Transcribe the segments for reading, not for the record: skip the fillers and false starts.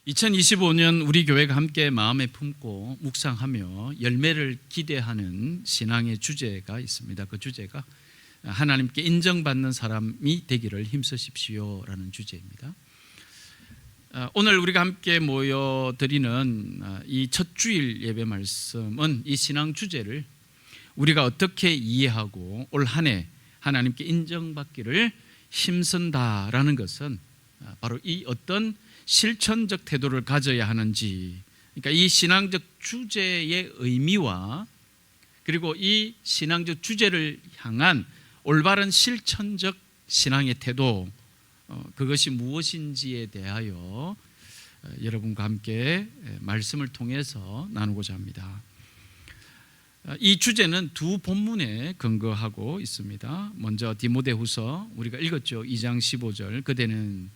2025년 우리 교회가 함께 마음에 품고 묵상하며 열매를 기대하는 신앙의 주제가 있습니다. 그 주제가 하나님께 인정받는 사람이 되기를 힘쓰십시오라는 주제입니다. 오늘 우리가 함께 모여드리는 이 첫 주일 예배 말씀은 이 신앙 주제를 우리가 어떻게 이해하고 올 한 해 하나님께 인정받기를 힘쓴다라는 것은 바로 이 어떤 실천적 태도를 가져야 하는지, 그러니까 이 신앙적 주제의 의미와 그리고 이 신앙적 주제를 향한 올바른 실천적 신앙의 태도, 그것이 무엇인지에 대하여 여러분과 함께 말씀을 통해서 나누고자 합니다. 이 주제는 두 본문에 근거하고 있습니다. 먼저 디모데후서 우리가 읽었죠. 2장 15절, 그대는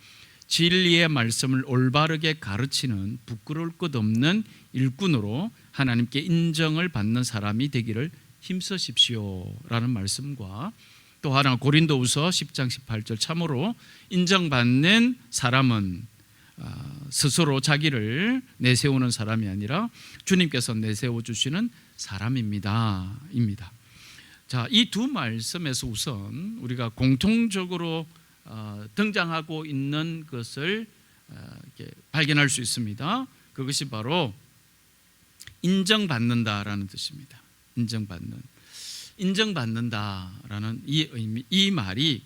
진리의 말씀을 올바르게 가르치는 부끄러울 것 없는 일꾼으로 하나님께 인정을 받는 사람이 되기를 힘쓰십시오라는 말씀과, 또 하나 고린도후서 10장 18절, 참으로 인정받는 사람은 스스로 자기를 내세우는 사람이 아니라 주님께서 내세워 주시는 사람입니다. 자, 이 두 말씀에서 우선 우리가 공통적으로 등장하고 있는 것을 이렇게 발견할 수 있습니다. 그것이 바로 인정받는다라는 뜻입니다. 인정받는다라는 이 의미, 이 말이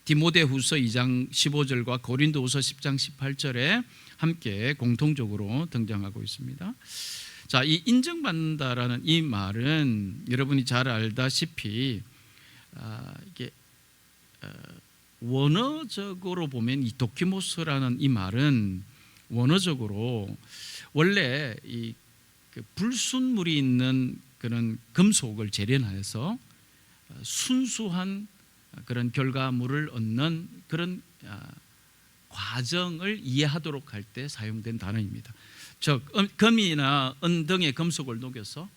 디모데후서 2장 15절과 고린도후서 10장 18절에 함께 공통적으로 등장하고 있습니다. 자, 이 인정받는다라는 이 말은 여러분이 잘 알다시피 이게 원어적으로 보면 이 도키모스라는 이 말은 원어적으로 원래 이 불순물이 있는 그런 금속을 재련해서 순수한 그런 결과물을 얻는 그런 과정을 이해하도록 할 때 사용된 단어입니다. 즉, 금이나 은 등의 금속을 녹여서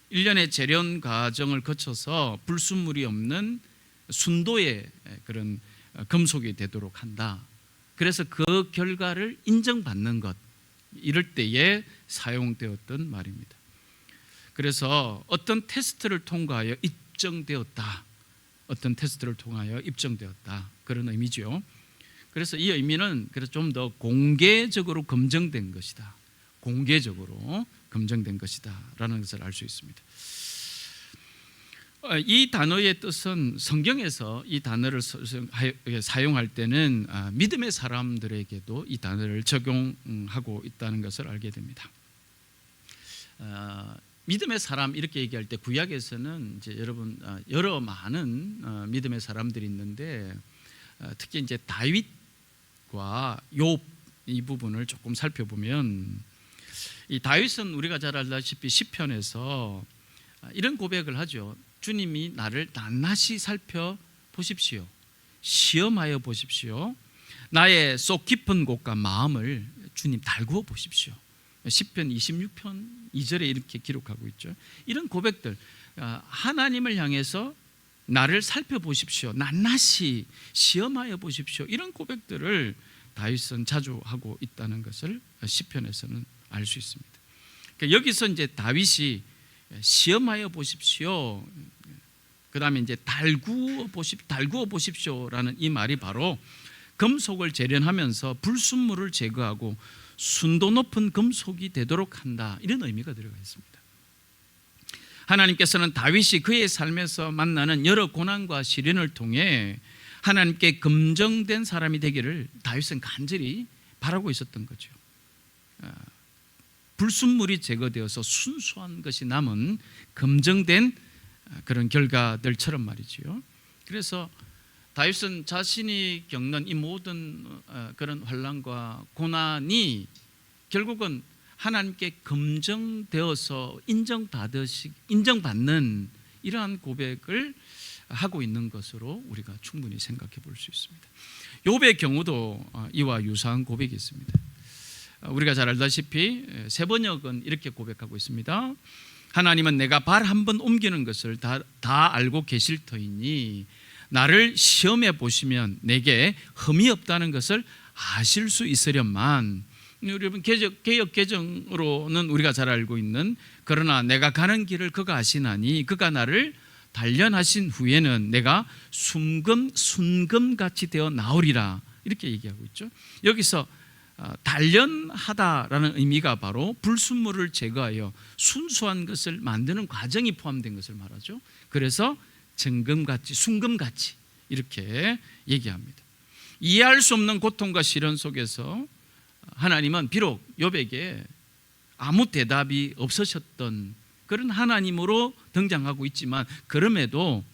일련의 재련 과정을 거쳐서 불순물이 없는 순도의 그런 금속이 되도록 한다. 그래서 그 결과를 인정받는 것, 이럴 때에 사용되었던 말입니다. 그래서 어떤 테스트를 통과하여 입증되었다, 그런 의미죠. 그래서 이 의미는 좀 더 공개적으로 검증된 것이다, 라는 것을 알 수 있습니다. 이 단어의 뜻은 성경에서 이 단어를 사용할 때는 믿음의 사람들에게도 이 단어를 적용하고 있다는 것을 알게 됩니다. 믿음의 사람 이렇게 얘기할 때 구약에서는 이제 여러분 여러 많은 믿음의 사람들이 있는데 특히 이제 다윗과 욥 이 부분을 조금 살펴보면, 이 다윗은 우리가 잘 알다시피 시편에서 이런 고백을 하죠. 주님이 나를 낱낱이 살펴보십시오. 시험하여 보십시오. 나의 속 깊은 곳과 마음을 주님 달구어 보십시오. 시편 26편 2절에 이렇게 기록하고 있죠. 이런 고백들, 하나님을 향해서 나를 살펴보십시오, 낱낱이 시험하여 보십시오, 이런 고백들을 다윗은 자주 하고 있다는 것을 시편에서는 알 수 있습니다. 그러니까 여기서 이제 다윗이 시험하여 보십시오, 그 다음에 이제 달구어 보십시오라는 이 말이 바로 금속을 재련하면서 불순물을 제거하고 순도 높은 금속이 되도록 한다, 이런 의미가 들어가 있습니다. 하나님께서는 다윗이 그의 삶에서 만나는 여러 고난과 시련을 통해 하나님께 검증된 사람이 되기를 다윗은 간절히 바라고 있었던 거죠. 불순물이 제거되어서 순수한 것이 남은 검증된 그런 결과들처럼 말이죠. 그래서 다윗은 자신이 겪는 이 모든 그런 환난과 고난이 결국은 하나님께 검증되어서 인정받는 이러한 고백을 하고 있는 것으로 우리가 충분히 생각해 볼 수 있습니다. 욥의 경우도 이와 유사한 고백이 있습니다. 우리가 잘 알다시피 세번역은 이렇게 고백하고 있습니다. 하나님은 내가 발 한 번 옮기는 것을 다 알고 계실 터이니 나를 시험해 보시면 내게 흠이 없다는 것을 아실 수 있으련만 여러분 개역 개정으로는 우리가 잘 알고 있는 그러나 내가 가는 길을 그가 아시나니 그가 나를 단련하신 후에는 내가 순금같이 되어 나오리라 이렇게 얘기하고 있죠. 여기서 단련하다라는 의미가 바로 불순물을 제거하여 순수한 것을 만드는 과정이 포함된 것을 말하죠. 그래서 정금같이 순금같이 이렇게 얘기합니다. 이해할 수 없는 고통과 시련 속에서 하나님은 비록 욥에게 아무 대답이 없으셨던 그런 하나님으로 등장하고 있지만 그럼에도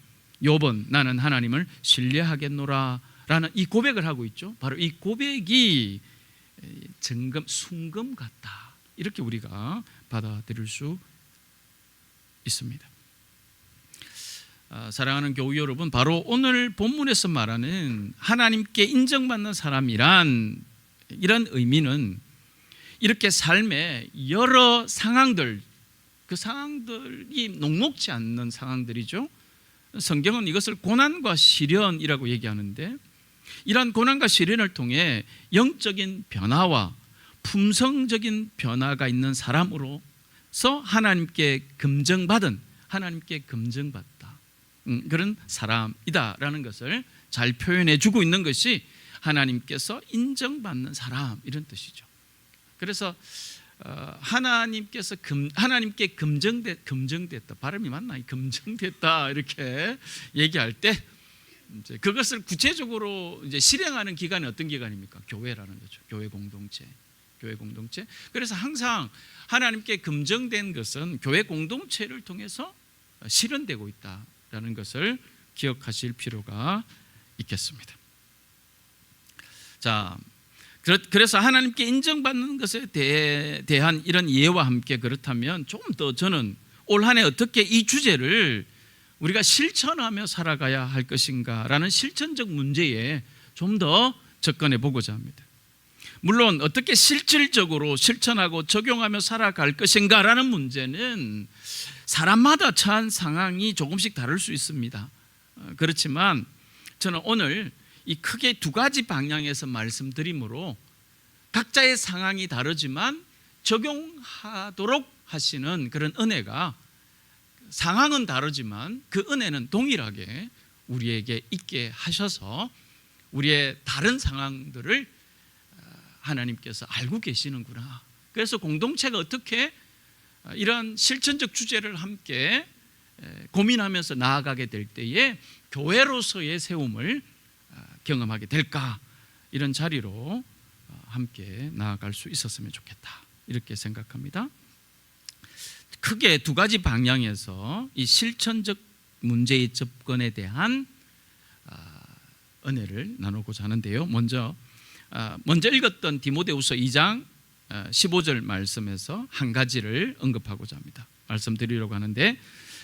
욥은 나는 하나님을 신뢰하겠노라 라는 이 고백을 하고 있죠. 바로 이 고백이 순금 같다 이렇게 우리가 받아들일 수 있습니다. 사랑하는 교우 여러분, 바로 오늘 본문에서 말하는 하나님께 인정받는 사람이란 이런 의미는 이렇게 삶의 여러 상황들, 그 상황들이 녹록지 않는 상황들이죠. 성경은 이것을 고난과 시련이라고 얘기하는데 이러한 고난과 시련을 통해 영적인 변화와 품성적인 변화가 있는 사람으로서 하나님께 검증받다 그런 사람이다라는 것을 잘 표현해 주고 있는 것이 하나님께서 인정받는 사람 이런 뜻이죠. 그래서 하나님께 검증됐다 발음이 맞나? 검증됐다 이렇게 얘기할 때 이제 그것을 구체적으로 이제 실행하는 기관이 어떤 기관입니까? 교회라는 거죠. 교회 공동체. 그래서 항상 하나님께 검증된 것은 교회 공동체를 통해서 실현되고 있다라는 것을 기억하실 필요가 있겠습니다. 자, 그래서 하나님께 인정받는 것에 대한 이런 이해와 함께 그렇다면 조금 더 저는 올 한 해 어떻게 이 주제를 우리가 실천하며 살아가야 할 것인가라는 실천적 문제에 좀 더 접근해 보고자 합니다. 물론 어떻게 실질적으로 실천하고 적용하며 살아갈 것인가라는 문제는 사람마다 처한 상황이 조금씩 다를 수 있습니다. 그렇지만 저는 오늘 이 크게 두 가지 방향에서 말씀드림으로 각자의 상황이 다르지만 적용하도록 하시는 그런 은혜가 상황은 다르지만 그 은혜는 동일하게 우리에게 있게 하셔서 우리의 다른 상황들을 하나님께서 알고 계시는구나. 그래서 공동체가 어떻게 이런 실천적 주제를 함께 고민하면서 나아가게 될 때에 교회로서의 세움을 경험하게 될까, 이런 자리로 함께 나아갈 수 있었으면 좋겠다 이렇게 생각합니다. 크게 두 가지 방향에서 이 실천적 문제의 접근에 대한 은혜를 나누고자 하는데요. 먼저 읽었던 디모데후서 2장 15절 말씀에서 한 가지를 언급하고자 합니다. 말씀드리려고 하는데,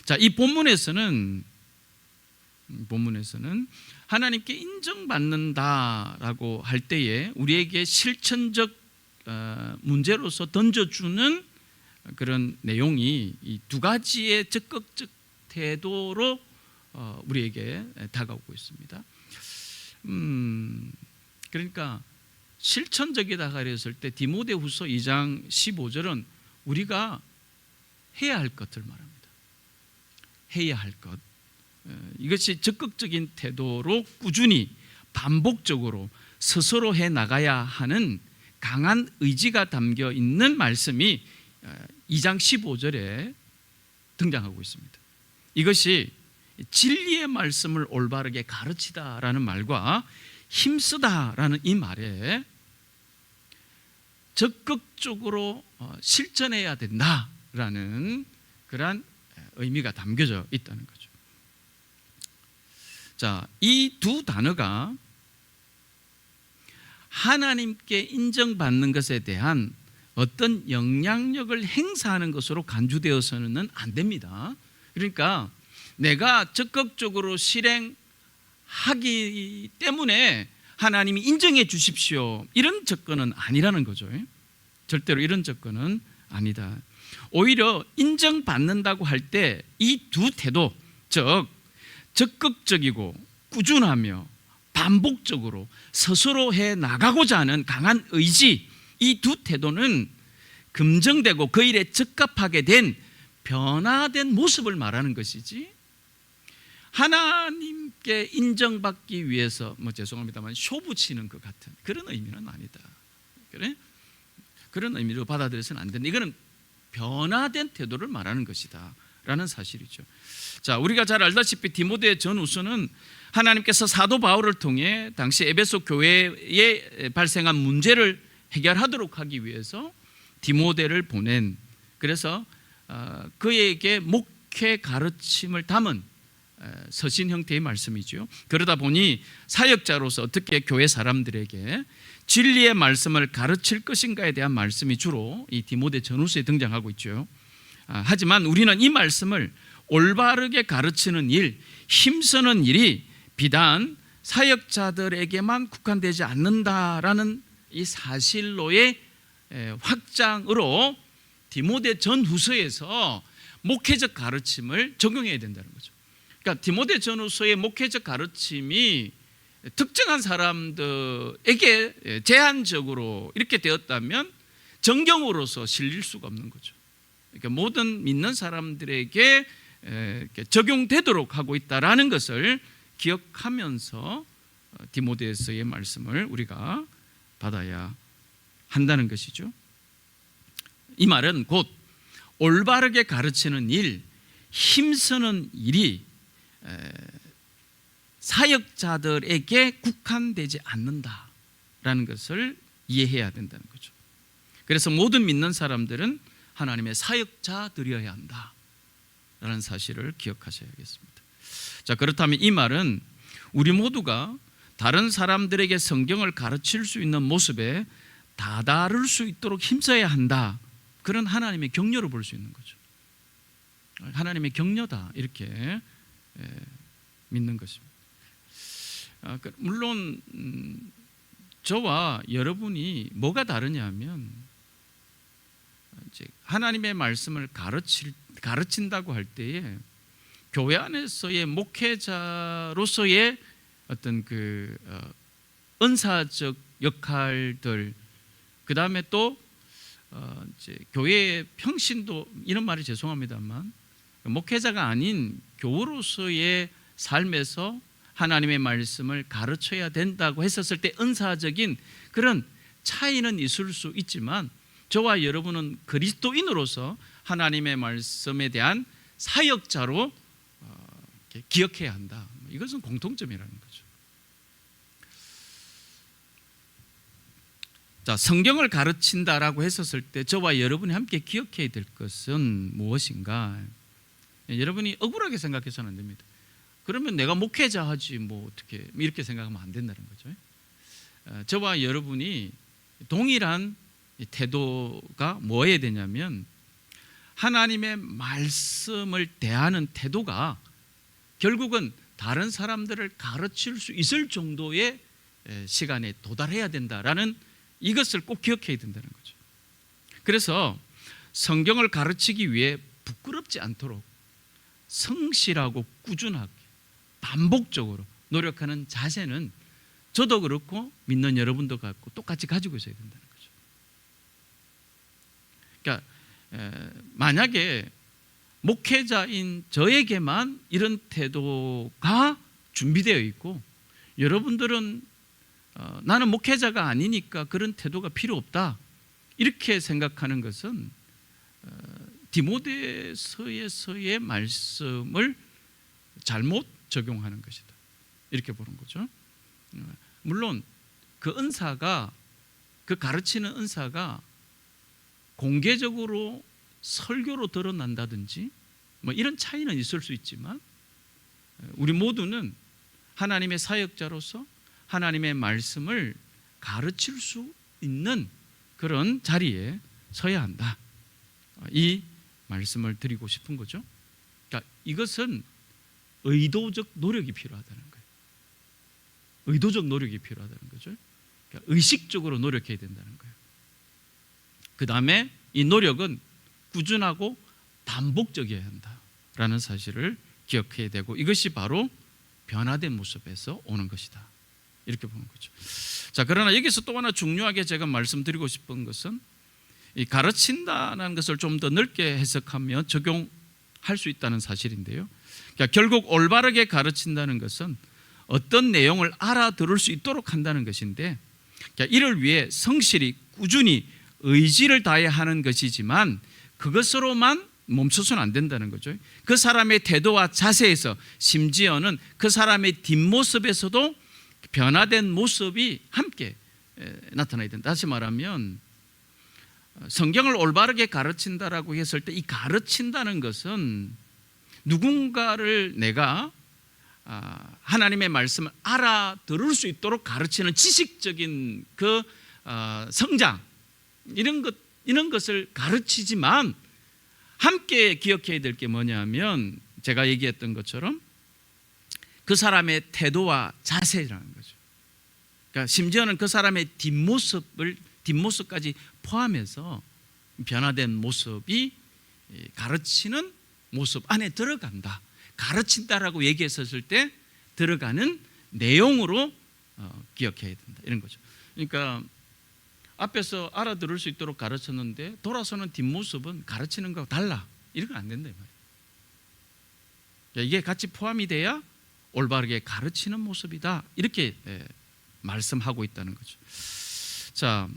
자, 이 본문에서는 하나님께 인정받는다라고 할 때에 우리에게 실천적 문제로서 던져주는 그런 내용이 이 두 가지의 적극적 태도로 우리에게 다가오고 있습니다. 그러니까 실천적이다 그랬을 때 디모데후서 2장 15절은 우리가 해야 할 것을 말합니다. 해야 할 것. 이것이 적극적인 태도로 꾸준히 반복적으로 스스로 해 나가야 하는 강한 의지가 담겨 있는 말씀이 2장 15절에 등장하고 있습니다. 이것이 진리의 말씀을 올바르게 가르치다라는 말과 힘쓰다라는 이 말에 적극적으로 실천해야 된다라는 그러한 의미가 담겨져 있다는 거죠. 자, 이 두 단어가 하나님께 인정받는 것에 대한 어떤 영향력을 행사하는 것으로 간주되어서는 안 됩니다. 그러니까 내가 적극적으로 실행하기 때문에 하나님이 인정해 주십시오, 이런 접근은 아니라는 거죠. 절대로 이런 접근은 아니다. 오히려 인정받는다고 할 때 이 두 태도, 즉 적극적이고 꾸준하며 반복적으로 스스로 해 나가고자 하는 강한 의지, 이 두 태도는 긍정되고 그 일에 적합하게 된 변화된 모습을 말하는 것이지, 하나님께 인정받기 위해서 죄송합니다만 쇼붙이는 것 같은 그런 의미는 아니다. 그래? 그런 의미로 받아들여서는 안 된다. 이거는 변화된 태도를 말하는 것이다 라는 사실이죠. 자, 우리가 잘 알다시피 디모데 전후서는 하나님께서 사도 바울을 통해 당시 에베소 교회에 발생한 문제를 해결하도록 하기 위해서 디모데를 보낸, 그래서 그에게 목회 가르침을 담은 서신 형태의 말씀이죠. 그러다 보니 사역자로서 어떻게 교회 사람들에게 진리의 말씀을 가르칠 것인가에 대한 말씀이 주로 이 디모데 전후서에 등장하고 있죠. 하지만 우리는 이 말씀을 올바르게 가르치는 일, 힘쓰는 일이 비단 사역자들에게만 국한되지 않는다라는 이 사실로의 확장으로 디모데 전후서에서 목회적 가르침을 적용해야 된다는 거죠. 그러니까 디모데 전후서의 목회적 가르침이 특정한 사람들에게 제한적으로 이렇게 되었다면 정경으로서 실릴 수가 없는 거죠. 그러니까 모든 믿는 사람들에게 적용되도록 하고 있다라는 것을 기억하면서 디모데서의 말씀을 우리가 받아야 한다는 것이죠. 이 말은 곧 올바르게 가르치는 일, 힘쓰는 일이 사역자들에게 국한되지 않는다라는 것을 이해해야 된다는 거죠. 그래서 모든 믿는 사람들은 하나님의 사역자들이어야 한다라는 사실을 기억하셔야겠습니다. 자, 그렇다면 이 말은 우리 모두가 다른 사람들에게 성경을 가르칠 수 있는 모습에 다다를 수 있도록 힘써야 한다, 그런 하나님의 격려로 볼 수 있는 거죠. 하나님의 격려다, 이렇게 믿는 것입니다. 물론 저와 여러분이 뭐가 다르냐 하면, 하나님의 말씀을 가르친다고 할 때에 교회 안에서의 목회자로서의 어떤 그 은사적 역할들, 그 다음에 또 이제 교회의 평신도, 이런 말이 죄송합니다만 목회자가 아닌 교우로서의 삶에서 하나님의 말씀을 가르쳐야 된다고 했었을 때 은사적인 그런 차이는 있을 수 있지만, 저와 여러분은 그리스도인으로서 하나님의 말씀에 대한 사역자로 기억해야 한다. 이것은 공통점이라는 거죠. 자, 성경을 가르친다라고 했었을 때 저와 여러분이 함께 기억해야 될 것은 무엇인가? 여러분이 억울하게 생각해서는 안 됩니다. 그러면 내가 목회자 하지 뭐 어떻게, 이렇게 생각하면 안 된다는 거죠. 저와 여러분이 동일한 태도가 뭐여야 되냐면, 하나님의 말씀을 대하는 태도가 결국은 다른 사람들을 가르칠 수 있을 정도의 시간에 도달해야 된다라는, 이것을 꼭 기억해야 된다는 거죠. 그래서 성경을 가르치기 위해 부끄럽지 않도록 성실하고 꾸준하게 반복적으로 노력하는 자세는 저도 그렇고 믿는 여러분도 갖고 똑같이 가지고 있어야 된다는 거죠. 그러니까 만약에 목회자인 저에게만 이런 태도가 준비되어 있고, 여러분들은 나는 목회자가 아니니까 그런 태도가 필요 없다, 이렇게 생각하는 것은 디모데서에서의 말씀을 잘못 적용하는 것이다, 이렇게 보는 거죠. 물론 그 은사가, 그 가르치는 은사가 공개적으로 설교로 드러난다든지 뭐 이런 차이는 있을 수 있지만, 우리 모두는 하나님의 사역자로서 하나님의 말씀을 가르칠 수 있는 그런 자리에 서야 한다, 이 말씀을 드리고 싶은 거죠. 그러니까 이것은 의도적 노력이 필요하다는 거예요. 의도적 노력이 필요하다는 거죠. 그러니까 의식적으로 노력해야 된다는 거예요. 그 다음에 이 노력은 꾸준하고 반복적이어야 한다라는 사실을 기억해야 되고, 이것이 바로 변화된 모습에서 오는 것이다, 이렇게 보는 거죠. 자, 자, 그러나 여기서 또 하나 중요하게 제가 말씀드리고 싶은 것은 이 가르친다는 것을 좀 더 넓게 해석하며 적용할 수 있다는 사실인데요. 그러니까 결국 올바르게 가르친다는 것은 어떤 내용을 알아들을 수 있도록 한다는 것인데, 그러니까 이를 위해 성실히 꾸준히 의지를 다해야 하는 것이지만 그것으로만 멈춰서는 안 된다는 거죠. 그 사람의 태도와 자세에서, 심지어는 그 사람의 뒷모습에서도 변화된 모습이 함께 나타나야 된다. 다시 말하면 성경을 올바르게 가르친다라고 했을 때 이 가르친다는 것은 누군가를 내가 하나님의 말씀을 알아들을 수 있도록 가르치는 지식적인 그 성장, 이런 것을 가르치지만 함께 기억해야 될 게 뭐냐면 제가 얘기했던 것처럼 그 사람의 태도와 자세라는 거죠. 그러니까 심지어는 그 사람의 뒷모습까지 포함해서 변화된 모습이 가르치는 모습 안에 들어간다. 가르친다라고 얘기했었을 때 들어가는 내용으로 기억해야 된다, 이런 거죠. 그러니까 앞에서 알아들을 수 있도록 가르쳤는데 돌아서는 뒷모습은 가르치는 거하고 달라, 이런 건 안 된다 이 말이에요. 이게 같이 포함이 돼야 올바르게 가르치는 모습이다, 이렇게 말씀하고 있다는 거죠. 자,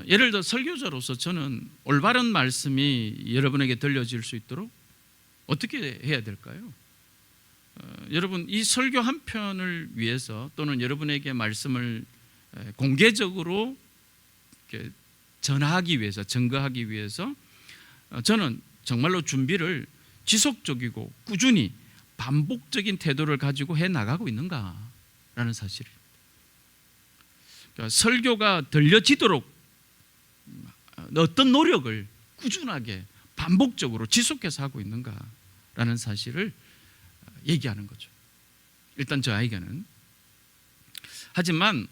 예를 들어 설교자로서 저는 올바른 말씀이 여러분에게 들려질 수 있도록 어떻게 해야 될까요? 여러분, 이 설교 한 편을 위해서 또는 여러분에게 말씀을 공개적으로 전하기 위해서, 증거하기 위해서 저는 정말로 준비를 지속적이고 꾸준히 반복적인 태도를 가지고 해 나가고 있는가라는 사실입니다. 그러니까 설교가 들려지도록 어떤 노력을 꾸준하게 반복적으로 지속해서 하고 있는가라는 사실을 얘기하는 거죠. 일단 저에게는. 하지만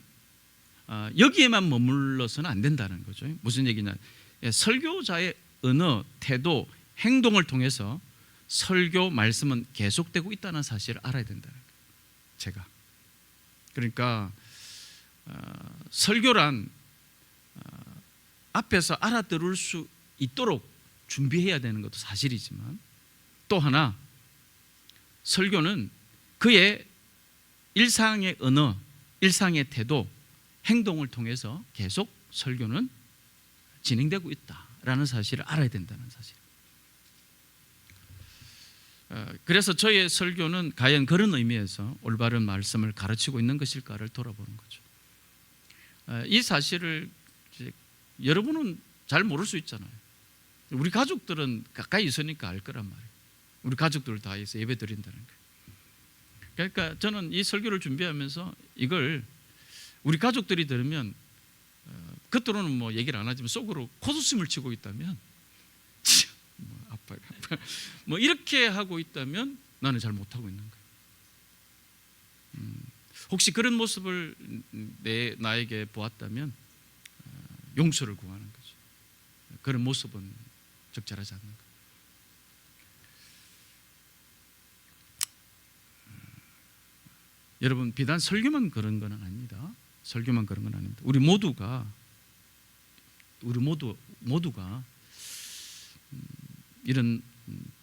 여기에만 머물러서는 안 된다는 거죠. 무슨 얘기냐? 설교자의 언어, 태도, 행동을 통해서 설교 말씀은 계속되고 있다는 사실을 알아야 된다는 거예요. 제가. 그러니까 설교란 앞에서 알아들을 수 있도록 준비해야 되는 것도 사실이지만, 또 하나 설교는 그의 일상의 언어, 일상의 태도, 행동을 통해서 계속 설교는 진행되고 있다라는 사실을 알아야 된다는 사실. 그래서 저의 설교는 과연 그런 의미에서 올바른 말씀을 가르치고 있는 것일까를 돌아보는 거죠. 이 사실을 여러분은 잘 모를 수 있잖아요. 우리 가족들은 가까이 있으니까 알 거란 말이에요. 우리 가족들 다 해서 예배 드린다는 거예요. 그러니까 저는 이 설교를 준비하면서 이걸 우리 가족들이 들으면 겉으로는 뭐 얘기를 안 하지만 속으로 콧웃음을 치고 있다면 아빠 뭐 이렇게 하고 있다면 나는 잘 못하고 있는 거예요. 혹시 그런 모습을 나에게 보았다면 용서를 구하는 거죠. 그런 모습은 적절하지 않는 거예요. 여러분, 비단 설교만 그런 건 아닙니다. 설교만 그런 건 아닙니다. 우리 모두가 이런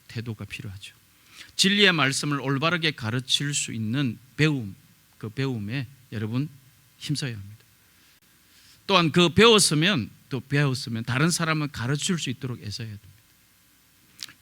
태도가 필요하죠. 진리의 말씀을 올바르게 가르칠 수 있는 배움, 그 배움에 여러분 힘써야 합니다. 또한 그 배웠으면 다른 사람을 가르칠 수 있도록 애써야 됩니다.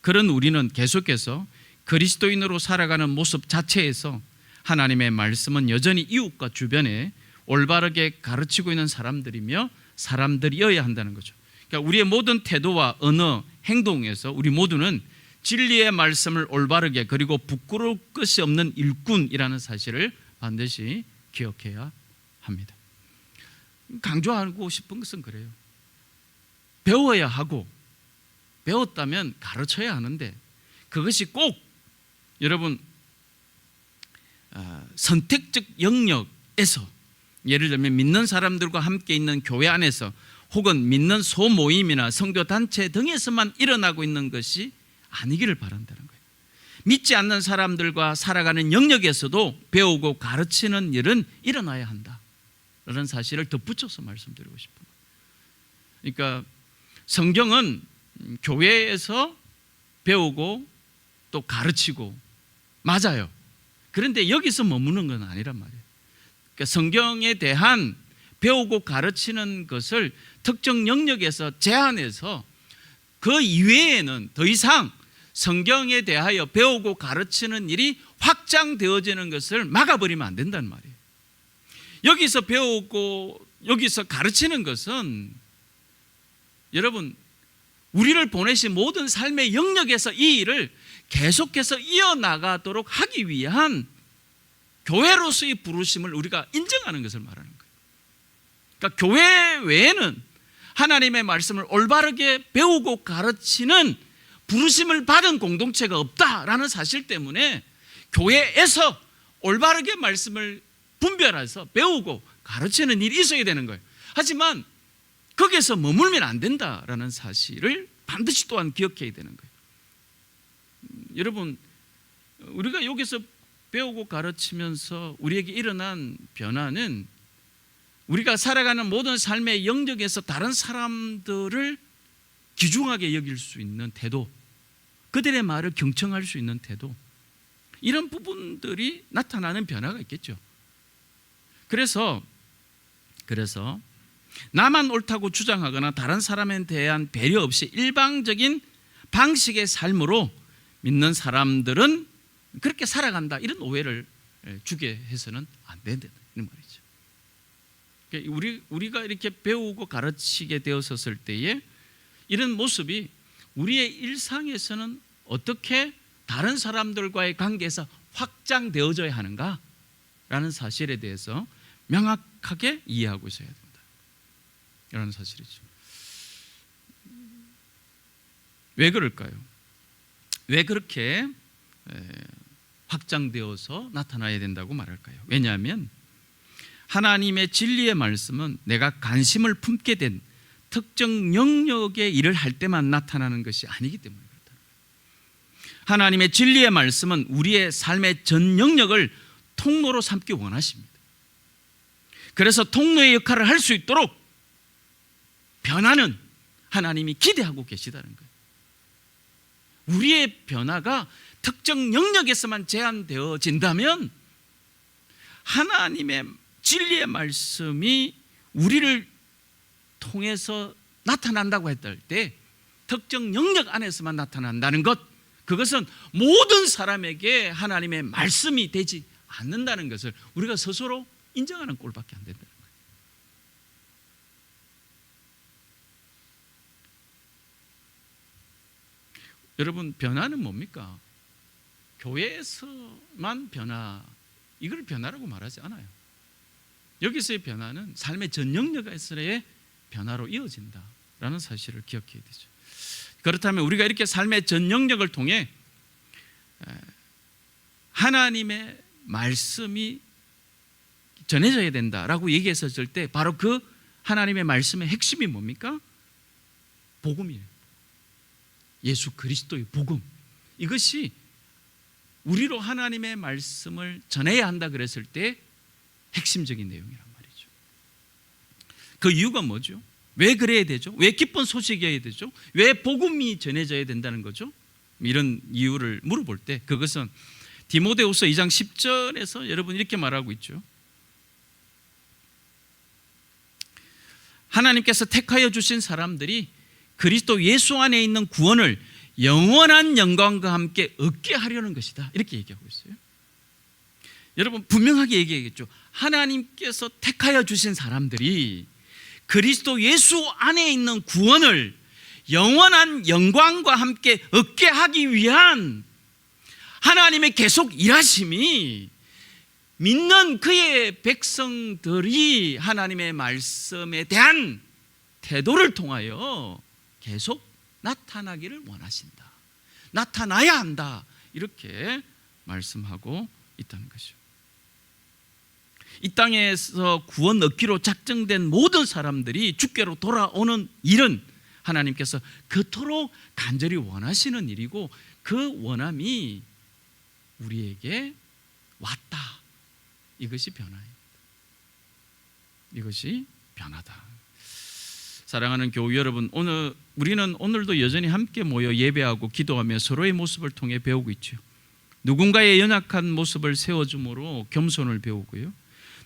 그런 우리는 계속해서 그리스도인으로 살아가는 모습 자체에서 하나님의 말씀은 여전히 이웃과 주변에 올바르게 가르치고 있는 사람들이어야 한다는 거죠. 그러니까 우리의 모든 태도와 언어, 행동에서 우리 모두는 진리의 말씀을 올바르게, 그리고 부끄러울 것이 없는 일꾼이라는 사실을 반드시 기억해야 합니다. 강조하고 싶은 것은 그래요. 배워야 하고, 배웠다면 가르쳐야 하는데, 그것이 꼭 여러분 선택적 영역에서, 예를 들면 믿는 사람들과 함께 있는 교회 안에서 혹은 믿는 소모임이나 성교단체 등에서만 일어나고 있는 것이 아니기를 바란다는 거예요. 믿지 않는 사람들과 살아가는 영역에서도 배우고 가르치는 일은 일어나야 한다. 라는 사실을 덧붙여서 말씀드리고 싶어요. 그러니까 성경은 교회에서 배우고 또 가르치고 맞아요. 그런데 여기서 머무는 건 아니란 말이에요. 그러니까 성경에 대한 배우고 가르치는 것을 특정 영역에서 제한해서 그 이외에는 더 이상 성경에 대하여 배우고 가르치는 일이 확장되어지는 것을 막아버리면 안 된다는 말이에요. 여기서 배우고 여기서 가르치는 것은 여러분 우리를 보내신 모든 삶의 영역에서 이 일을 계속해서 이어나가도록 하기 위한 교회로서의 부르심을 우리가 인정하는 것을 말하는 거예요. 그러니까 교회 외에는 하나님의 말씀을 올바르게 배우고 가르치는 부르심을 받은 공동체가 없다라는 사실 때문에 교회에서 올바르게 말씀을 분별해서 배우고 가르치는 일이 있어야 되는 거예요. 하지만 거기에서 머물면 안 된다라는 사실을 반드시 또한 기억해야 되는 거예요. 여러분 우리가 여기서 배우고 가르치면서 우리에게 일어난 변화는 우리가 살아가는 모든 삶의 영역에서 다른 사람들을 귀중하게 여길 수 있는 태도, 그들의 말을 경청할 수 있는 태도, 이런 부분들이 나타나는 변화가 있겠죠. 그래서 나만 옳다고 주장하거나 다른 사람에 대한 배려 없이 일방적인 방식의 삶으로 믿는 사람들은 그렇게 살아간다, 이런 오해를 주게 해서는 안 된다는 말이죠. 우리가 이렇게 배우고 가르치게 되었을 때에 이런 모습이 우리의 일상에서는 어떻게 다른 사람들과의 관계에서 확장되어져야 하는가라는 사실에 대해서 명확하게 이해하고 있어야 된다, 이런 사실이죠. 왜 그럴까요? 왜 그렇게 확장되어서 나타나야 된다고 말할까요? 왜냐하면 하나님의 진리의 말씀은 내가 관심을 품게 된 특정 영역의 일을 할 때만 나타나는 것이 아니기 때문에 그렇다. 하나님의 진리의 말씀은 우리의 삶의 전 영역을 통로로 삼기 원하십니다. 그래서 통로의 역할을 할 수 있도록 변화는 하나님이 기대하고 계시다는 거예요. 우리의 변화가 특정 영역에서만 제한되어진다면 하나님의 진리의 말씀이 우리를 통해서 나타난다고 했을 때 특정 영역 안에서만 나타난다는 것, 그것은 모든 사람에게 하나님의 말씀이 되지 않는다는 것을 우리가 스스로 인정하는 꼴밖에 안 된다는 거예요. 여러분, 변화는 뭡니까? 교회에서만 변화, 이걸 변화라고 말하지 않아요. 여기서의 변화는 삶의 전 영역에서의 변화로 이어진다라는 사실을 기억해야 되죠. 그렇다면 우리가 이렇게 삶의 전 영역을 통해 하나님의 말씀이 전해져야 된다라고 얘기했었을 때 바로 그 하나님의 말씀의 핵심이 뭡니까? 복음이에요. 예수 그리스도의 복음. 이것이 우리로 하나님의 말씀을 전해야 한다 그랬을 때 핵심적인 내용이란 말이죠. 그 이유가 뭐죠? 왜 그래야 되죠? 왜 기쁜 소식이어야 되죠? 왜 복음이 전해져야 된다는 거죠? 이런 이유를 물어볼 때 그것은 디모데후서 2장 10절에서 여러분 이렇게 말하고 있죠. 하나님께서 택하여 주신 사람들이 그리스도 예수 안에 있는 구원을 영원한 영광과 함께 얻게 하려는 것이다, 이렇게 얘기하고 있어요. 여러분 분명하게 얘기하겠죠. 하나님께서 택하여 주신 사람들이 그리스도 예수 안에 있는 구원을 영원한 영광과 함께 얻게 하기 위한 하나님의 계속 일하심이 믿는 그의 백성들이 하나님의 말씀에 대한 태도를 통하여 계속 나타나기를 원하신다, 나타나야 한다, 이렇게 말씀하고 있다는 것이죠. 이 땅에서 구원 얻기로 작정된 모든 사람들이 주께로 돌아오는 일은 하나님께서 그토록 간절히 원하시는 일이고 그 원함이 우리에게 왔다, 이것이 변화입니다. 이것이 변하다. 사랑하는 교우 여러분, 우리는 오늘도 여전히 함께 모여 예배하고 기도하며 서로의 모습을 통해 배우고 있죠. 누군가의 연약한 모습을 세워줌으로 겸손을 배우고요,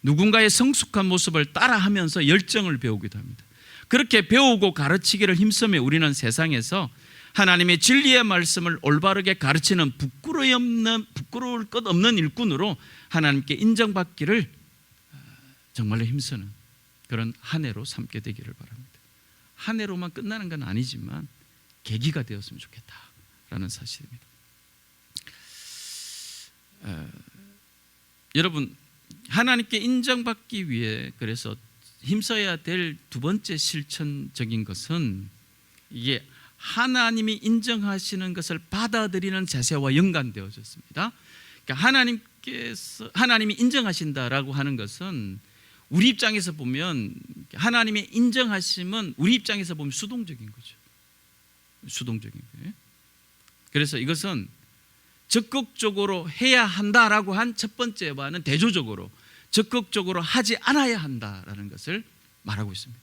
누군가의 성숙한 모습을 따라하면서 열정을 배우기도 합니다. 그렇게 배우고 가르치기를 힘쓰며 우리는 세상에서 하나님의 진리의 말씀을 올바르게 가르치는 부끄러울 것 없는 일꾼으로 하나님께 인정받기를 정말로 힘쓰는 그런 한 해로 삼게 되기를 바랍니다. 한 해로만 끝나는 건 아니지만 계기가 되었으면 좋겠다라는 사실입니다. 여러분, 하나님께 인정받기 위해 그래서 힘써야 될 두 번째 실천적인 것은 이게 하나님이 인정하시는 것을 받아들이는 자세와 연관되어졌습니다. 그러니까 하나님이 인정하신다라고 하는 것은 우리 입장에서 보면 하나님의 인정하심은 우리 입장에서 보면 수동적인 거죠. 수동적인 거예요. 그래서 이것은 적극적으로 해야 한다라고 한 첫 번째와는 대조적으로 적극적으로 하지 않아야 한다라는 것을 말하고 있습니다.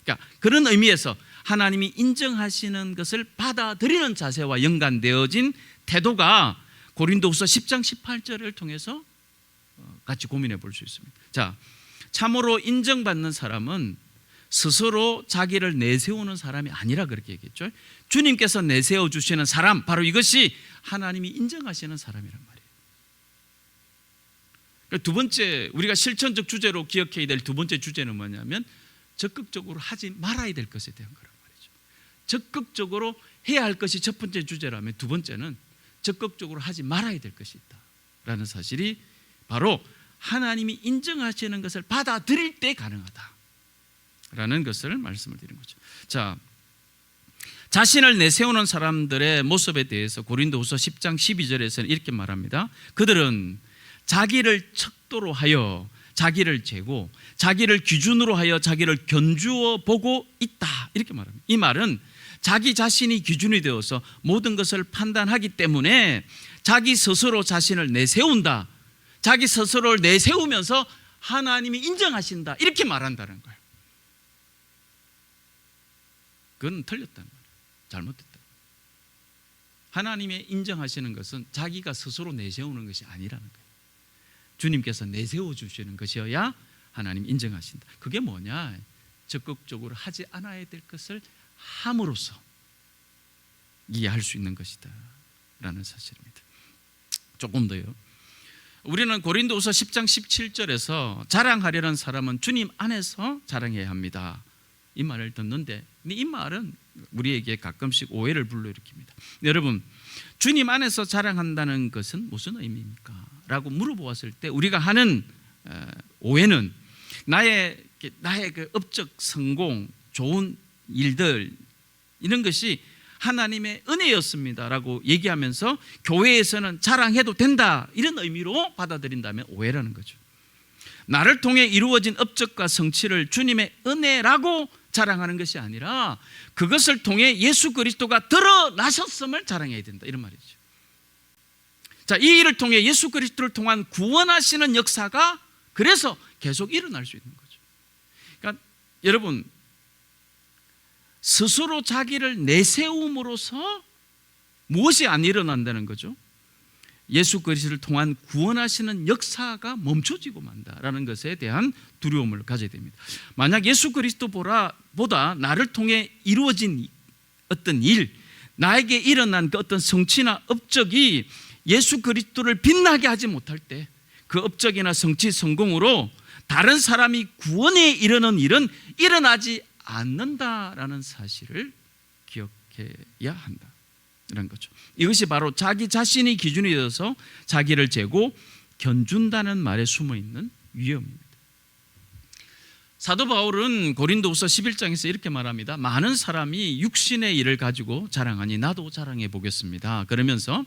그러니까 그런 의미에서 하나님이 인정하시는 것을 받아들이는 자세와 연관되어진 태도가 고린도후서 10장 18절을 통해서 같이 고민해 볼 수 있습니다. 자, 참으로 인정받는 사람은 스스로 자기를 내세우는 사람이 아니라 그렇게 얘기했죠. 주님께서 내세워 주시는 사람, 바로 이것이 하나님이 인정하시는 사람이란 말이에요. 그러니까 두 번째, 우리가 실천적 주제로 기억해야 될 두 번째 주제는 뭐냐면 적극적으로 하지 말아야 될 것에 대한 거란 말이죠. 적극적으로 해야 할 것이 첫 번째 주제라면 두 번째는 적극적으로 하지 말아야 될 것이 있다라는 사실이 바로 하나님이 인정하시는 것을 받아들일 때 가능하다라는 것을 말씀을 드린 거죠. 자, 자신을 내세우는 사람들의 모습에 대해서 고린도후서 10장 12절에서는 이렇게 말합니다. 그들은 자기를 척도로 하여 자기를 재고 자기를 기준으로 하여 자기를 견주어 보고 있다, 이렇게 말합니다. 이 말은 자기 자신이 기준이 되어서 모든 것을 판단하기 때문에 자기 스스로 자신을 내세운다, 자기 스스로를 내세우면서 하나님이 인정하신다, 이렇게 말한다는 거예요. 그건 틀렸다는 거예요. 잘못됐다. 하나님의 인정하시는 것은 자기가 스스로 내세우는 것이 아니라는 거예요. 주님께서 내세워 주시는 것이어야 하나님 인정하신다. 그게 뭐냐? 적극적으로 하지 않아야 될 것을 함으로써 이해할 수 있는 것이다 라는 사실입니다. 조금 더요. 우리는 고린도후서 10장 17절에서 자랑하려는 사람은 주님 안에서 자랑해야 합니다, 이 말을 듣는데, 이 말은 우리에게 가끔씩 오해를 불러일으킵니다. 여러분, 주님 안에서 자랑한다는 것은 무슨 의미입니까? 라고 물어보았을 때 우리가 하는 오해는 나의 그 업적 성공, 좋은 일들, 이런 것이 하나님의 은혜였습니다 라고 얘기하면서 교회에서는 자랑해도 된다, 이런 의미로 받아들인다면 오해라는 거죠. 나를 통해 이루어진 업적과 성취를 주님의 은혜라고 자랑하는 것이 아니라 그것을 통해 예수 그리스도가 드러나셨음을 자랑해야 된다, 이런 말이죠. 자, 이 일을 통해 예수 그리스도를 통한 구원하시는 역사가 그래서 계속 일어날 수 있는 거죠. 그러니까 여러분, 스스로 자기를 내세움으로써 무엇이 안 일어난다는 거죠? 예수 그리스도를 통한 구원하시는 역사가 멈춰지고 만다라는 것에 대한 두려움을 가져야 됩니다. 만약 예수 그리스도보다 나를 통해 이루어진 어떤 일, 나에게 일어난 그 어떤 성취나 업적이 예수 그리스도를 빛나게 하지 못할 때 그 업적이나 성취, 성공으로 다른 사람이 구원에 이르는 일은 일어나지 않는다라는 사실을 기억해야 한다, 이런 거죠. 이것이 바로 자기 자신이 기준이 되어서 자기를 재고 견준다는 말에 숨어있는 위험입니다. 사도 바울은 고린도후서 11장에서 이렇게 말합니다. 많은 사람이 육신의 일을 가지고 자랑하니 나도 자랑해 보겠습니다. 그러면서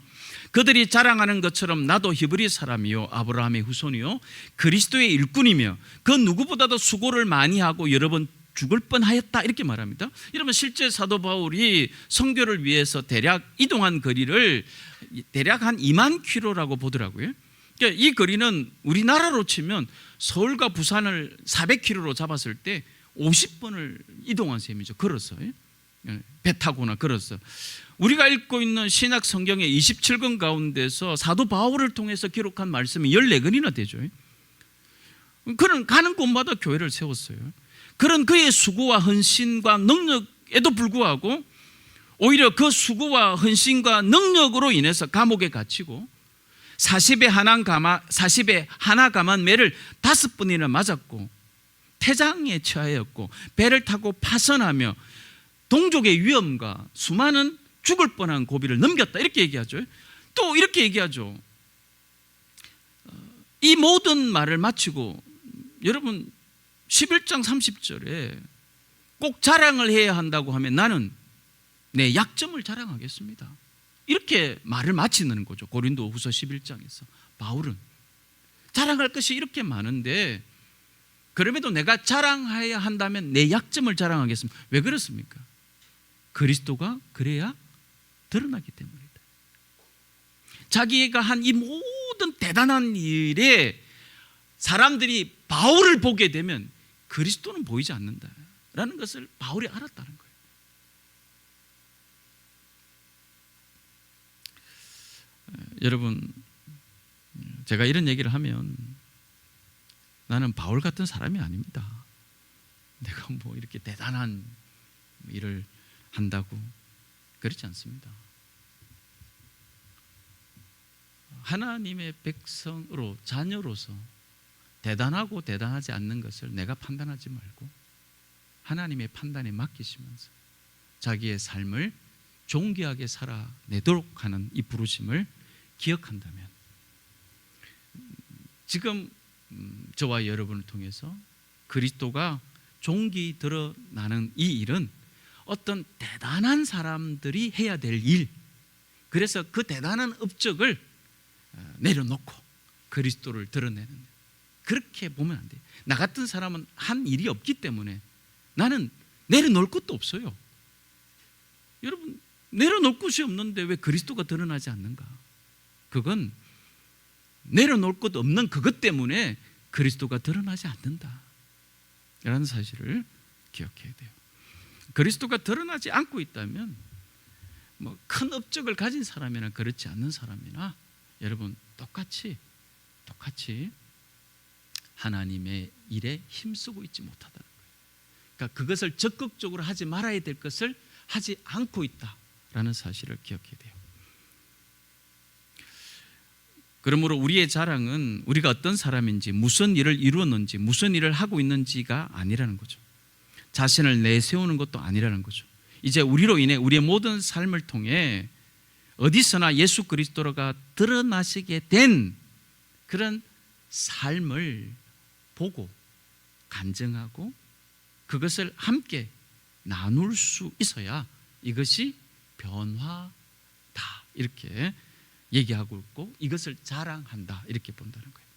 그들이 자랑하는 것처럼 나도 히브리 사람이요 아브라함의 후손이요 그리스도의 일꾼이며 그 누구보다도 수고를 많이 하고 여러 번 죽을 뻔하였다, 이렇게 말합니다. 여러분, 실제 사도 바울이 선교를 위해서 대략 이동한 거리를 대략 한 2만 킬로라고 보더라고요. 그러니까 이 거리는 우리나라로 치면 서울과 부산을 400km로 잡았을 때 50번을 이동한 셈이죠. 걸어서. 배 타거나 걸어서. 우리가 읽고 있는 신약 성경의 27권 가운데서 사도 바울을 통해서 기록한 말씀이 14권이나 되죠. 그는 가는 곳마다 교회를 세웠어요. 그런 그의 수고와 헌신과 능력에도 불구하고 오히려 그 수고와 헌신과 능력으로 인해서 감옥에 갇히고 40에 하나 감한 매를 5번이나 맞았고 태장에 처하였고 배를 타고 파선하며 동족의 위험과 수많은 죽을 뻔한 고비를 넘겼다, 이렇게 얘기하죠. 또 이렇게 얘기하죠. 이 모든 말을 마치고 여러분 11장 30절에 꼭 자랑을 해야 한다고 하면 나는 내 약점을 자랑하겠습니다, 이렇게 말을 마치는 거죠. 고린도후서 11장에서 바울은 자랑할 것이 이렇게 많은데 그럼에도 내가 자랑해야 한다면 내 약점을 자랑하겠습니다. 왜 그렇습니까? 그리스도가 그래야 드러나기 때문이다. 자기가 한 이 모든 대단한 일에 사람들이 바울을 보게 되면 그리스도는 보이지 않는다라는 것을 바울이 알았다는 거예요. 여러분, 제가 이런 얘기를 하면 나는 바울 같은 사람이 아닙니다. 내가 뭐 이렇게 대단한 일을 한다고 그렇지 않습니다. 하나님의 백성으로, 자녀로서 대단하고 대단하지 않는 것을 내가 판단하지 말고 하나님의 판단에 맡기시면서 자기의 삶을 존귀하게 살아내도록 하는 이 부르심을 기억한다면 지금 저와 여러분을 통해서 그리스도가 존귀 드러나는 이 일은 어떤 대단한 사람들이 해야 될 일, 그래서 그 대단한 업적을 내려놓고 그리스도를 드러내는, 그렇게 보면 안 돼요. 나 같은 사람은 한 일이 없기 때문에 나는 내려놓을 것도 없어요. 여러분, 내려놓을 것이 없는데 왜 그리스도가 드러나지 않는가? 그건 내려놓을 것 없는 그것 때문에 그리스도가 드러나지 않는다 라는 사실을 기억해야 돼요. 그리스도가 드러나지 않고 있다면 뭐 큰 업적을 가진 사람이나 그렇지 않는 사람이나 여러분 똑같이 하나님의 일에 힘쓰고 있지 못하다는 거예요. 그러니까 그것을 적극적으로 하지 말아야 될 것을 하지 않고 있다라는 사실을 기억해야 돼요. 그러므로 우리의 자랑은 우리가 어떤 사람인지, 무슨 일을 이루었는지, 무슨 일을 하고 있는지가 아니라는 거죠. 자신을 내세우는 것도 아니라는 거죠. 이제 우리로 인해 우리의 모든 삶을 통해 어디서나 예수 그리스도가 드러나시게 된 그런 삶을 보고 간증하고 그것을 함께 나눌 수 있어야 이것이 변화다, 이렇게 얘기하고 있고 이것을 자랑한다, 이렇게 본다는 거예요.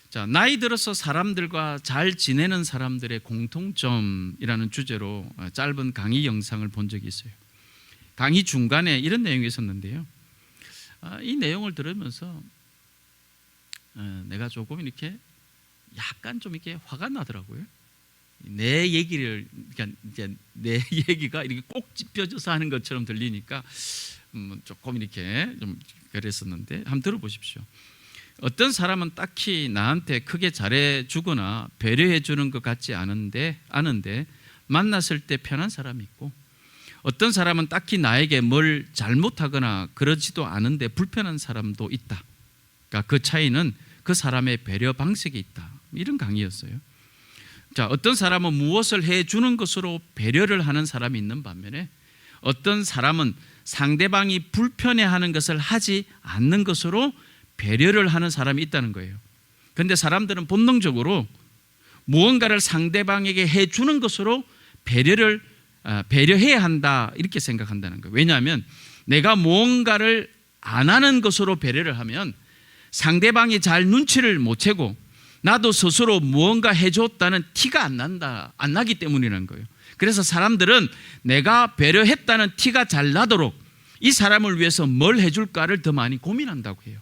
자, 나이 들어서 사람들과 잘 지내는 사람들의 공통점이라는 주제로 짧은 강의 영상을 본 적이 있어요. 강의 중간에 이런 내용이 있었는데요. 이 내용을 들으면서 내가 조금 이렇게 약간 좀 이렇게 화가 나더라고요. 내 얘기를, 그러니까 이제 내 얘기가 이렇게 꼭 짚혀져서 하는 것처럼 들리니까 조금 이렇게 좀 그랬었는데 한번 들어보십시오. 어떤 사람은 딱히 나한테 크게 잘해주거나 배려해주는 것 같지 않은데 만났을 때 편한 사람이 있고, 어떤 사람은 딱히 나에게 뭘 잘못하거나 그러지도 않은데 불편한 사람도 있다. 그러니까 그 차이는 그 사람의 배려 방식에 있다. 이런 강의였어요. 자, 어떤 사람은 무엇을 해주는 것으로 배려를 하는 사람이 있는 반면에 어떤 사람은 상대방이 불편해하는 것을 하지 않는 것으로 배려를 하는 사람이 있다는 거예요. 그런데 사람들은 본능적으로 무언가를 상대방에게 해주는 것으로 배려해야 한다, 이렇게 생각한다는 거예요. 왜냐하면 내가 무언가를 안 하는 것으로 배려를 하면 상대방이 잘 눈치를 못 채고 나도 스스로 무언가 해줬다는 티가 안 나기 때문이라는 거예요. 그래서 사람들은 내가 배려했다는 티가 잘 나도록 이 사람을 위해서 뭘 해줄까를 더 많이 고민한다고 해요.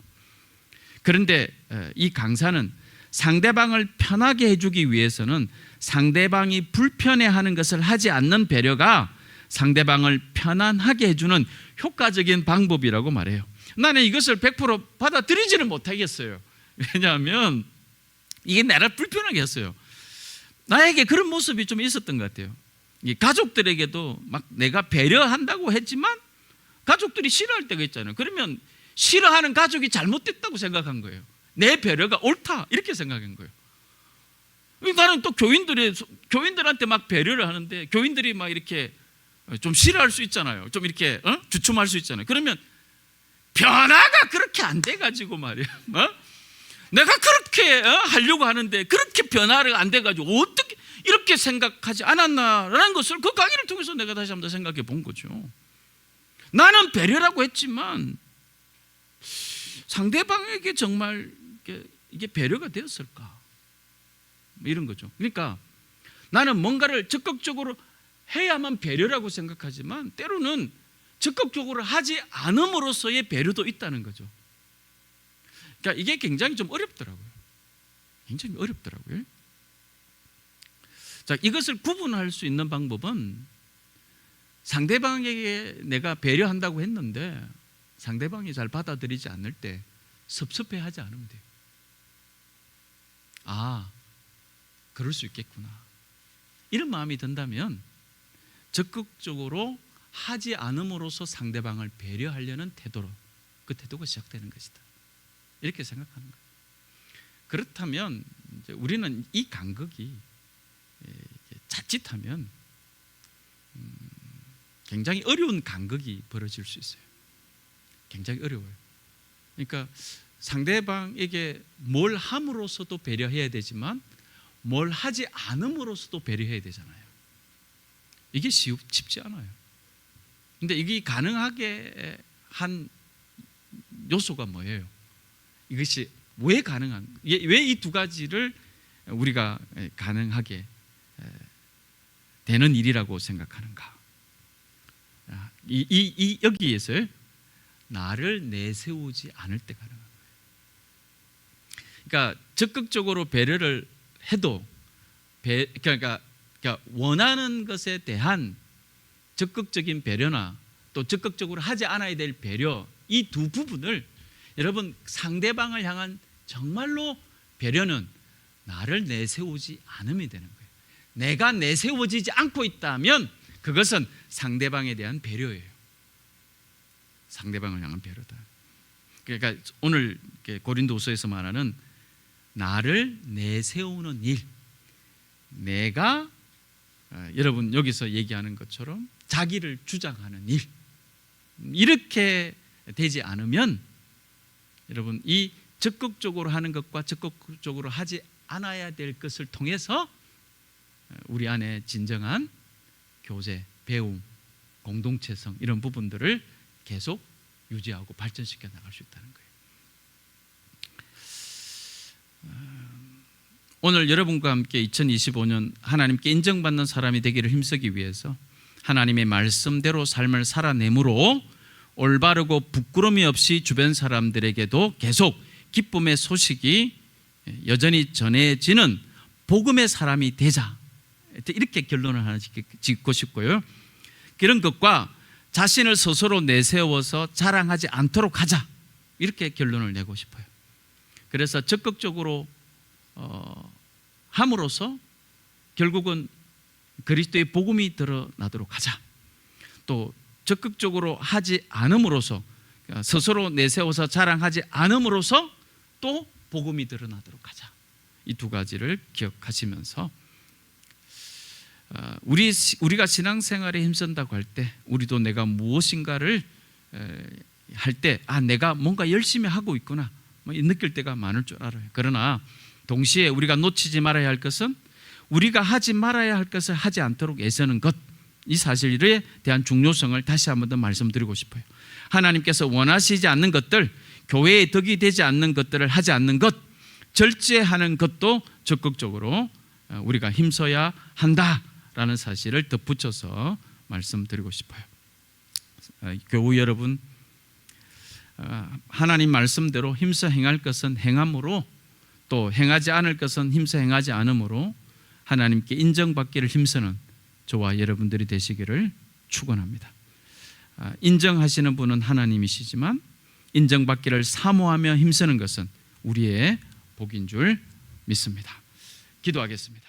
그런데 이 강사는 상대방을 편하게 해주기 위해서는 상대방이 불편해하는 것을 하지 않는 배려가 상대방을 편안하게 해주는 효과적인 방법이라고 말해요. 나는 이것을 100% 받아들이지는 못하겠어요. 왜냐하면 이게 나를 불편하게 했어요. 나에게 그런 모습이 좀 있었던 것 같아요. 가족들에게도 막 내가 배려한다고 했지만 가족들이 싫어할 때가 있잖아요. 그러면 싫어하는 가족이 잘못됐다고 생각한 거예요. 내 배려가 옳다 이렇게 생각한 거예요. 나는 또 교인들한테 막 배려를 하는데 교인들이 막 이렇게 좀 싫어할 수 있잖아요. 좀 이렇게 주춤할 수 있잖아요. 그러면 변화가 그렇게 안 돼가지고 말이에요. 내가 그렇게 하려고 하는데 그렇게 변화가 안 돼가지고 어떻게 이렇게 생각하지 않았나라는 것을 그 강의를 통해서 내가 다시 한번 생각해 본 거죠. 나는 배려라고 했지만 상대방에게 정말 이게 배려가 되었을까? 이런 거죠. 그러니까 나는 뭔가를 적극적으로 해야만 배려라고 생각하지만 때로는 적극적으로 하지 않음으로써의 배려도 있다는 거죠. 그러니까 이게 굉장히 좀 어렵더라고요. 굉장히 어렵더라고요. 자, 이것을 구분할 수 있는 방법은 상대방에게 내가 배려한다고 했는데 상대방이 잘 받아들이지 않을 때 섭섭해하지 않으면 돼요. 아, 그럴 수 있겠구나. 이런 마음이 든다면 적극적으로 하지 않음으로써 상대방을 배려하려는 태도로 그 태도가 시작되는 것이다. 이렇게 생각하는 거예요. 그렇다면 이제 우리는 이 간극이 자칫하면 굉장히 어려운 간극이 벌어질 수 있어요. 굉장히 어려워요. 그러니까 상대방에게 뭘 함으로써도 배려해야 되지만 뭘 하지 않음으로써도 배려해야 되잖아요. 이게 쉽지 않아요. 근데 이게 가능하게 한 요소가 뭐예요? 이것이 왜 가능한, 왜 이 두 가지를 우리가 가능하게 되는 일이라고 생각하는가? 여기에서 나를 내세우지 않을 때 가능한 거예요. 그러니까 적극적으로 배려를 해도 그러니까 원하는 것에 대한 적극적인 배려나 또 적극적으로 하지 않아야 될 배려, 이 두 부분을 여러분 상대방을 향한 정말로 배려는 나를 내세우지 않음이 되는 거예요. 내가 내세워지지 않고 있다면 그것은 상대방에 대한 배려예요. 상대방을 향한 배려다. 그러니까 오늘 고린도후서에서 말하는 나를 내세우는 일, 내가 여러분 여기서 얘기하는 것처럼 자기를 주장하는 일, 이렇게 되지 않으면 여러분 이 적극적으로 하는 것과 적극적으로 하지 않아야 될 것을 통해서 우리 안에 진정한 교제, 배움, 공동체성 이런 부분들을 계속 유지하고 발전시켜 나갈 수 있다는 거예요. 오늘 여러분과 함께 2025년 하나님께 인정받는 사람이 되기를 힘쓰기 위해서 하나님의 말씀대로 삶을 살아내므로 올바르고 부끄러움이 없이 주변 사람들에게도 계속 기쁨의 소식이 여전히 전해지는 복음의 사람이 되자, 이렇게 결론을 하나 짓고 싶고요. 그런 것과 자신을 스스로 내세워서 자랑하지 않도록 하자, 이렇게 결론을 내고 싶어요. 그래서 적극적으로 함으로써 결국은 그리스도의 복음이 드러나도록 하자. 또 적극적으로 하지 않음으로써 스스로 내세워서 자랑하지 않음으로써 또 복음이 드러나도록 하자. 이 두 가지를 기억하시면서 우리가 신앙생활에 힘쓴다고 할 때 우리도 내가 무엇인가를 할 때 내가 뭔가 열심히 하고 있구나 느낄 때가 많을 줄 알아요. 그러나 동시에 우리가 놓치지 말아야 할 것은 우리가 하지 말아야 할 것을 하지 않도록 애쓰는 것, 이 사실에 대한 중요성을 다시 한번 더 말씀드리고 싶어요. 하나님께서 원하시지 않는 것들, 교회의 덕이 되지 않는 것들을 하지 않는 것, 절제하는 것도 적극적으로 우리가 힘써야 한다라는 사실을 덧붙여서 말씀드리고 싶어요. 교우 여러분, 하나님 말씀대로 힘써 행할 것은 행함으로 또 행하지 않을 것은 힘써 행하지 않으므로 하나님께 인정받기를 힘쓰는 저와 여러분들이 되시기를 축원합니다. 인정하시는 분은 하나님이시지만 인정받기를 사모하며 힘쓰는 것은 우리의 복인 줄 믿습니다. 기도하겠습니다.